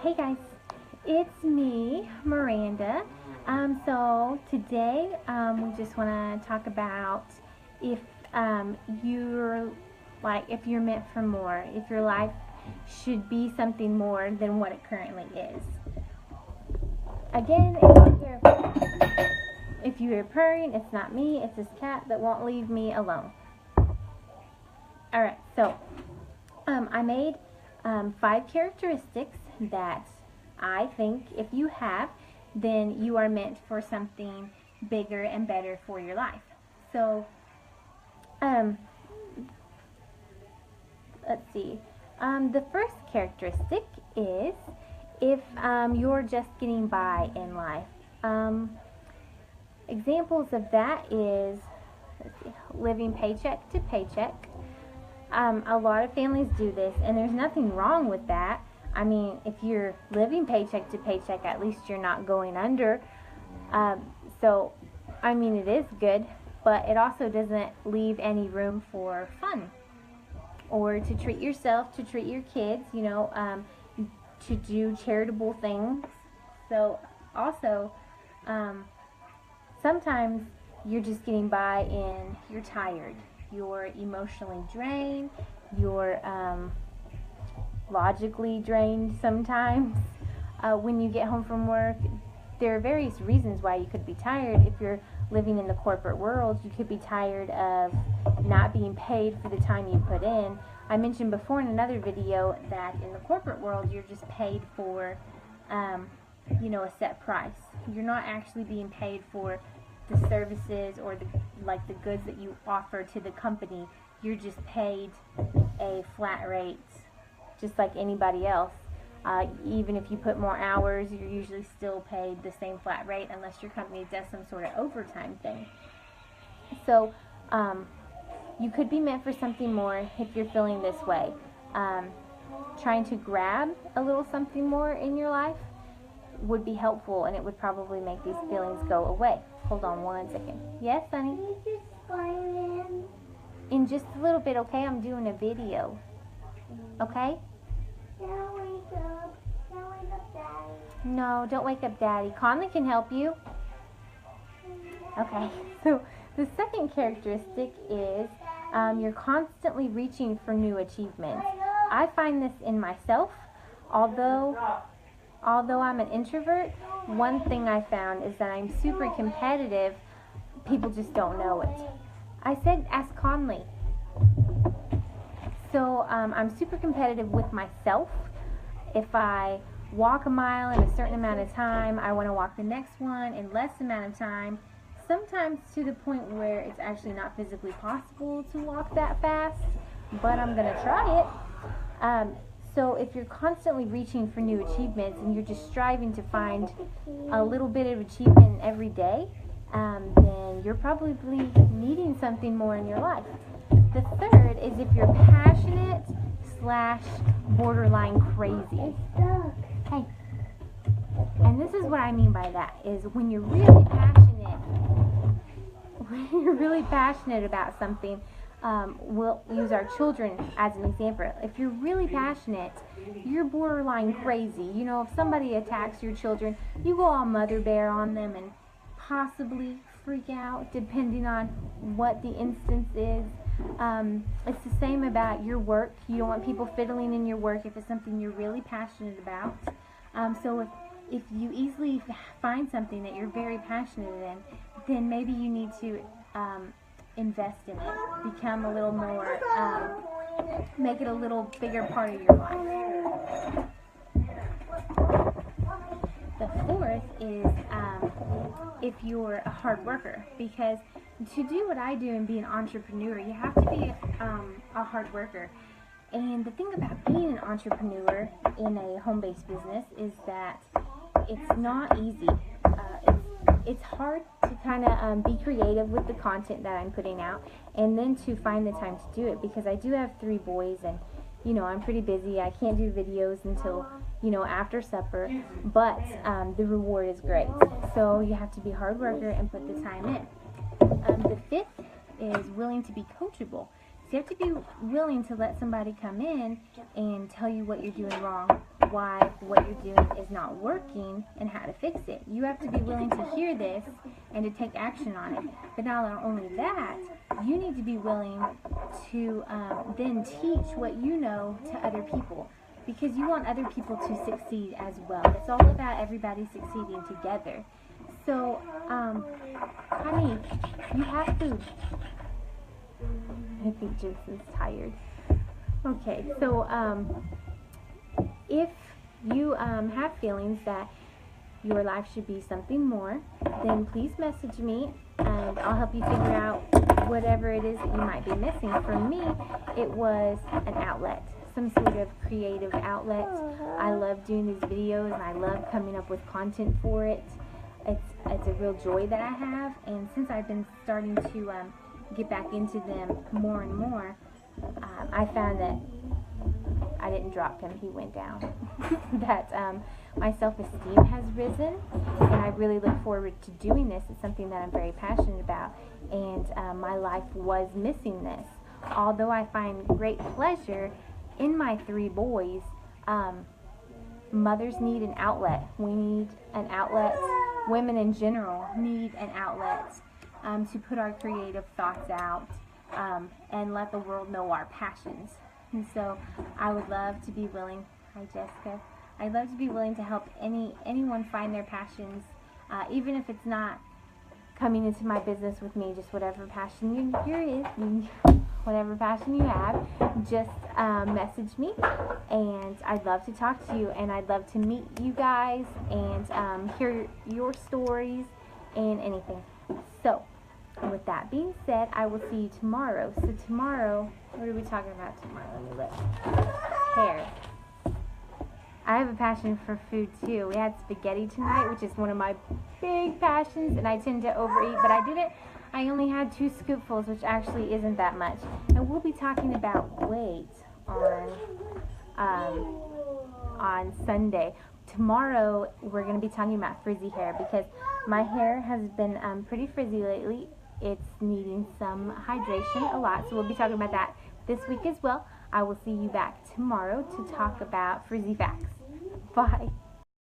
Hey guys, it's me, Miranda. So today we just want to talk about if if you're meant for more, if your life should be something more than what it currently is. Again, if you hear purring, it's not me, it's this cat that won't leave me alone. Alright, so I made 5 characteristics that I think if you have, then you are meant for something bigger and better for your life. So, let's see. The first characteristic is if you're just getting by in life. Examples of that is, let's see, living paycheck to paycheck. A lot of families do this, and there's nothing wrong with that. I mean, if you're living paycheck to paycheck, at least you're not going under. So, I mean, it is good, but it also doesn't leave any room for fun or to treat yourself, to treat your kids, you know, to do charitable things. So, also, sometimes you're just getting by and you're tired. You're emotionally drained. You're logically drained sometimes. When you get home from work, there are various reasons why you could be tired. If you're living in the corporate world, you could be tired of not being paid for the time you put in. I mentioned before in another video that in the corporate world, you're just paid for, you know, a set price. You're not actually being paid for the services or the goods that you offer to the company. You're just paid a flat rate, just like anybody else. Even if you put more hours, you're usually still paid the same flat rate unless your company does some sort of overtime thing. So you could be meant for something more if you're feeling this way. Trying to grab a little something more in your life would be helpful, and it would probably make these feelings go away. Hold on one second. Yes, honey? In just a little bit, okay? I'm doing a video. Okay? Don't wake up. Don't wake up, Daddy. No, don't wake up, Daddy. Conley can help you. Okay, so the second characteristic is you're constantly reaching for new achievements. I find this in myself. Although I'm an introvert, one thing I found is that I'm super competitive. People just don't know it. I said, ask Conley. So I'm super competitive with myself. If I walk a mile in a certain amount of time, I want to walk the next one in less amount of time. Sometimes to the point where it's actually not physically possible to walk that fast, but I'm going to try it. So if you're constantly reaching for new achievements and you're just striving to find a little bit of achievement every day, then you're probably needing something more in your life. The third is if you're passionate / borderline crazy. Hey, and this is what I mean by that, is when you're really passionate about something. We'll use our children as an example. If you're really passionate, you're borderline crazy. You know, if somebody attacks your children, you go all mother bear on them and possibly freak out depending on what the instance is. It's the same about your work. You don't want people fiddling in your work if it's something you're really passionate about. So if you easily find something that you're very passionate in, then maybe you need to invest in it, become a little more, make it a little bigger part of your life. The fourth is if you're a hard worker, because to do what I do and be an entrepreneur, you have to be a hard worker. And the thing about being an entrepreneur in a home-based business is that it's not easy. It's hard to kind of be creative with the content that I'm putting out, and then to find the time to do it, because I do have 3 boys, and you know, I'm pretty busy. I can't do videos until, you know, after supper, but the reward is great. So you have to be a hard worker and put the time in. The fifth is willing to be coachable. So you have to be willing to let somebody come in and tell you what you're doing wrong, why what you're doing is not working and how to fix it. You have to be willing to hear this and to take action on it. But not only that, you need to be willing to then teach what you know to other people, because you want other people to succeed as well. It's all about everybody succeeding together. So, honey, you have food. I think Jason's tired. Okay, so if you have feelings that your life should be something more, then please message me and I'll help you figure out whatever it is that you might be missing. For me, it was an outlet, some sort of creative outlet. I love doing these videos and I love coming up with content for it. It's a real joy that I have, and since I've been starting to get back into them more and more, I found that I didn't drop him, he went down. That my self-esteem has risen, and I really look forward to doing this. It's something that I'm very passionate about, and my life was missing this. Although I find great pleasure in my 3 boys, mothers need an outlet. We need an outlet. Women in general need an outlet to put our creative thoughts out and let the world know our passions. And so I would love to be willing, hi Jessica, I'd love to be willing to help anyone find their passions, even if it's not coming into my business with me, just whatever passion whatever passion you have, just message me, and I'd love to talk to you, and I'd love to meet you guys and hear your stories and anything. So, with that being said, I will see you tomorrow. So tomorrow, what are we talking about tomorrow? Let me look. Hair. I have a passion for food too. We had spaghetti tonight, which is one of my big passions, and I tend to overeat, but I only had 2 scoopfuls, which actually isn't that much. And we'll be talking about weight on Sunday. Tomorrow, we're going to be talking about frizzy hair, because my hair has been pretty frizzy lately. It's needing some hydration a lot, so we'll be talking about that this week as well. I will see you back tomorrow to talk about frizzy facts. Bye.